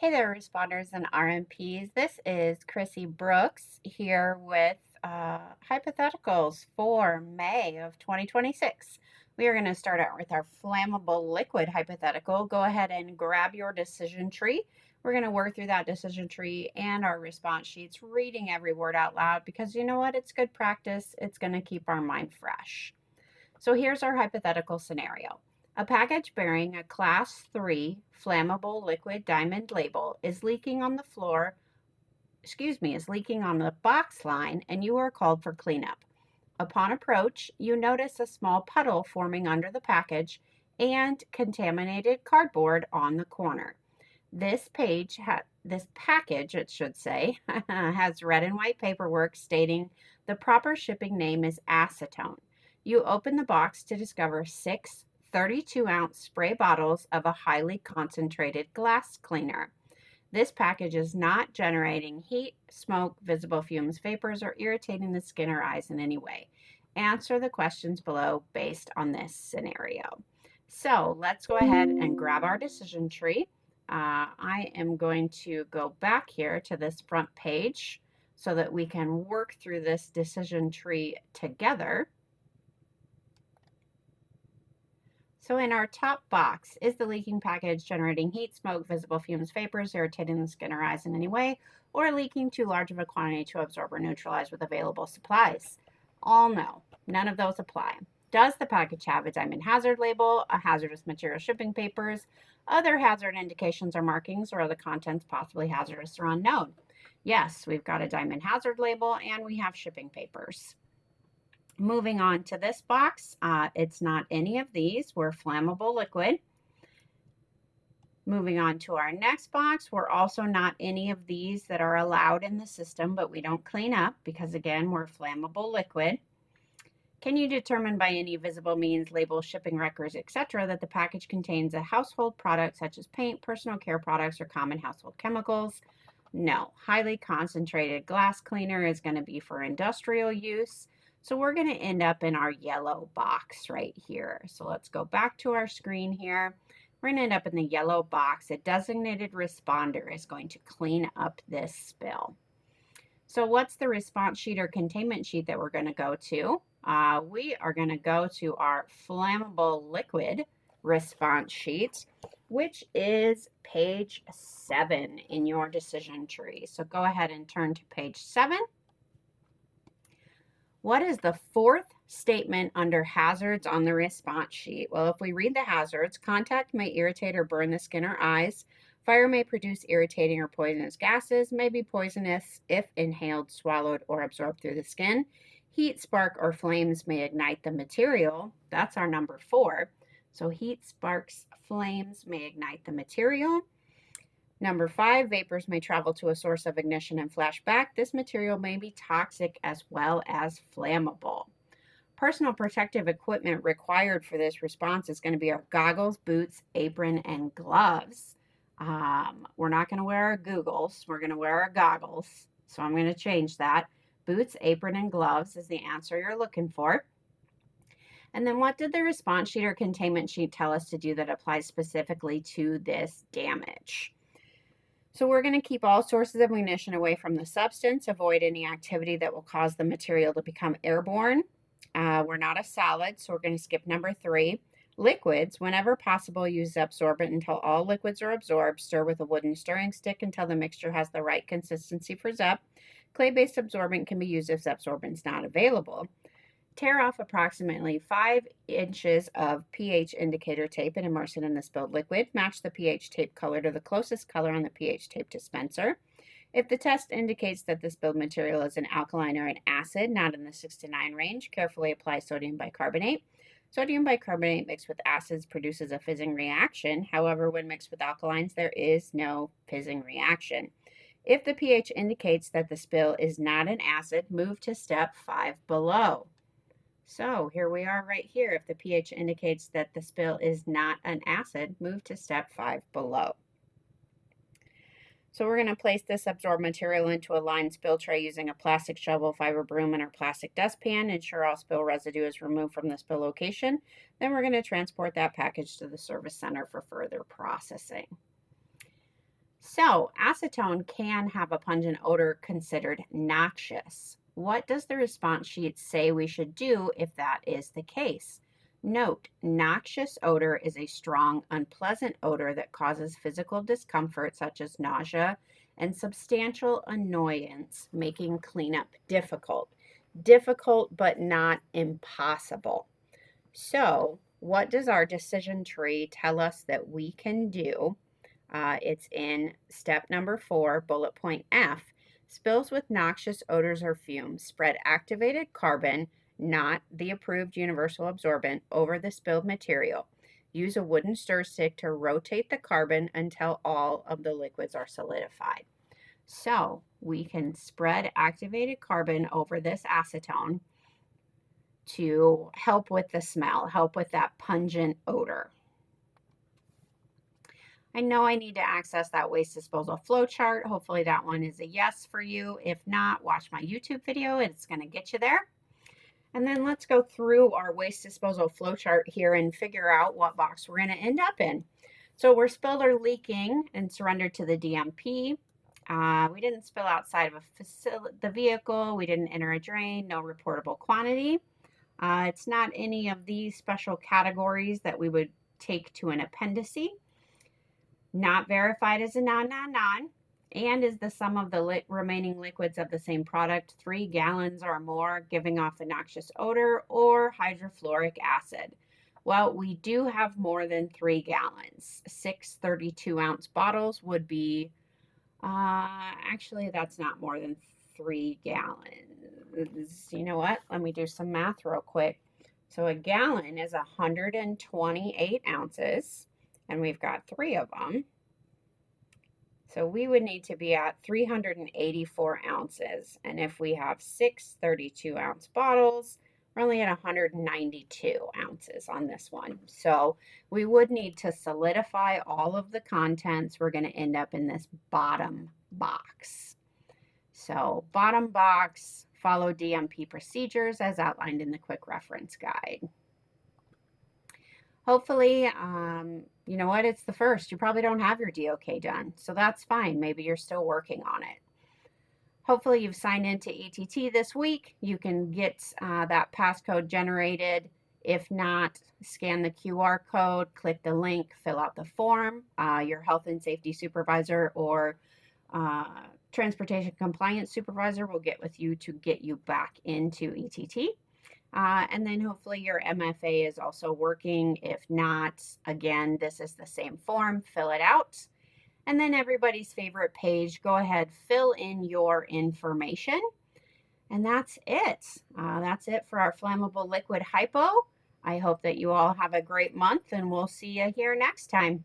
Hey there, responders and RMPs. This is Chrissy Brooks here with hypotheticals for May of 2026. We are going to start out with our flammable liquid hypothetical. Go ahead and grab your decision tree. We're going to work through that decision tree and our response sheets, reading every word out loud because you know what? It's good practice. It's going to keep our mind fresh. So here's our hypothetical scenario. A package bearing a Class 3 flammable liquid diamond label is leaking on the box line, and you are called for cleanup. Upon approach, you notice a small puddle forming under the package and contaminated cardboard on the corner. This package, it should say, has red and white paperwork stating the proper shipping name is acetone. You open the box to discover 6 32-ounce spray bottles of a highly concentrated glass cleaner. This package is not generating heat, smoke, visible fumes, vapors, or irritating the skin or eyes in any way. Answer the questions below based on this scenario. So let's go ahead and grab our decision tree. I am going to go back here to this front page so that we can work through this decision tree together. So in our top box, is the leaking package generating heat, smoke, visible fumes, vapors, irritating the skin or eyes in any way, or leaking too large of a quantity to absorb or neutralize with available supplies? All no, none of those apply. Does the package have a diamond hazard label, a hazardous material shipping papers, other hazard indications or markings, or are the contents possibly hazardous or unknown? Yes, we've got a diamond hazard label and we have shipping papers. Moving on to this box, it's not any of these. We're flammable liquid. Moving on to our next box, we're also not any of these that are allowed in the system, but we don't clean up because, again, we're flammable liquid. Can you determine by any visible means, labels, shipping records, etc., that the package contains a household product such as paint, personal care products, or common household chemicals? No. Highly concentrated glass cleaner is going to be for industrial use. So we're going to end up in our yellow box right here. So let's go back to our screen here. We're going to end up in the yellow box. A designated responder is going to clean up this spill. So what's the response sheet or containment sheet that we're going to go to? We are going to go to our flammable liquid response sheet, which is page 7 in your decision tree. So go ahead and turn to page 7. What is the fourth statement under hazards on the response sheet? Well, if we read the hazards, contact may irritate or burn the skin or eyes. Fire may produce irritating or poisonous gases, may be poisonous if inhaled, swallowed, or absorbed through the skin. Heat, spark, or flames may ignite the material. That's our number 4. So heat, sparks, flames may ignite the material. Number 5, vapors may travel to a source of ignition and flash back. This material may be toxic as well as flammable. Personal protective equipment required for this response is going to be our goggles, boots, apron, and gloves. We're not going to wear our googles. We're going to wear our goggles. So I'm going to change that. Boots, apron, and gloves is the answer you're looking for. And then what did the response sheet or containment sheet tell us to do that applies specifically to this damage? So we're going to keep all sources of ignition away from the substance, avoid any activity that will cause the material to become airborne. We're not a solid, so we're going to skip number 3. Liquids, whenever possible, use absorbent until all liquids are absorbed. Stir with a wooden stirring stick until the mixture has the right consistency for ZEP. Clay-based absorbent can be used if absorbent's not available. Tear off approximately 5 inches of pH indicator tape and immerse it in the spilled liquid. Match the pH tape color to the closest color on the pH tape dispenser. If the test indicates that the spilled material is an alkaline or an acid, not in the 6 to 9 range, carefully apply sodium bicarbonate. Sodium bicarbonate mixed with acids produces a fizzing reaction. However, when mixed with alkalines, there is no fizzing reaction. If the pH indicates that the spill is not an acid, move to step 5 below. So here we are right here. If the pH indicates that the spill is not an acid, move to step 5 below. So we're going to place this absorbed material into a lined spill tray using a plastic shovel, fiber broom, and our plastic dustpan. Ensure all spill residue is removed from the spill location. Then we're going to transport that package to the service center for further processing. So, acetone can have a pungent odor considered noxious. What does the response sheet say we should do if that is the case? Note, noxious odor is a strong, unpleasant odor that causes physical discomfort such as nausea and substantial annoyance, making cleanup difficult. Difficult, but not impossible. So, what does our decision tree tell us that we can do? It's in step number 4, bullet point F. Spills with noxious odors or fumes spread activated carbon, not the approved universal absorbent, over the spilled material. Use a wooden stir stick to rotate the carbon until all of the liquids are solidified. So we can spread activated carbon over this acetone to help with the smell, help with that pungent odor. I know I need to access that waste disposal flow chart. Hopefully that one is a yes for you. If not, watch my YouTube video. It's going to get you there. And then let's go through our waste disposal flow chart here and figure out what box we're going to end up in. So we're spilled or leaking and surrendered to the DMP. We didn't spill outside of the vehicle. We didn't enter a drain. No reportable quantity. It's not any of these special categories that we would take to an appendice. Not verified as a non, and is the sum of the remaining liquids of the same product 3 gallons or more, giving off a noxious odor, or hydrofluoric acid. Well, we do have more than 3 gallons. 6 32-ounce bottles would be, actually, that's not more than 3 gallons. You know what? Let me do some math real quick. So a gallon is 128 ounces. And we've got 3 of them. So we would need to be at 384 ounces. And if we have 6 32-ounce bottles, we're only at 192 ounces on this one. So we would need to solidify all of the contents. We're going to end up in this bottom box. So bottom box, follow DMP procedures as outlined in the quick reference guide. Hopefully, you know what, it's the first. You probably don't have your DOK done, so that's fine. Maybe you're still working on it. Hopefully you've signed into ETT this week. You can get that passcode generated. If not, scan the QR code, click the link, fill out the form. Your health and safety supervisor or transportation compliance supervisor will get with you to get you back into ETT. And then hopefully your MFA is also working. If not, again, this is the same form, fill it out. And then everybody's favorite page, go ahead, fill in your information. And that's it. That's it for our flammable liquid hypo. I hope that you all have a great month and we'll see you here next time.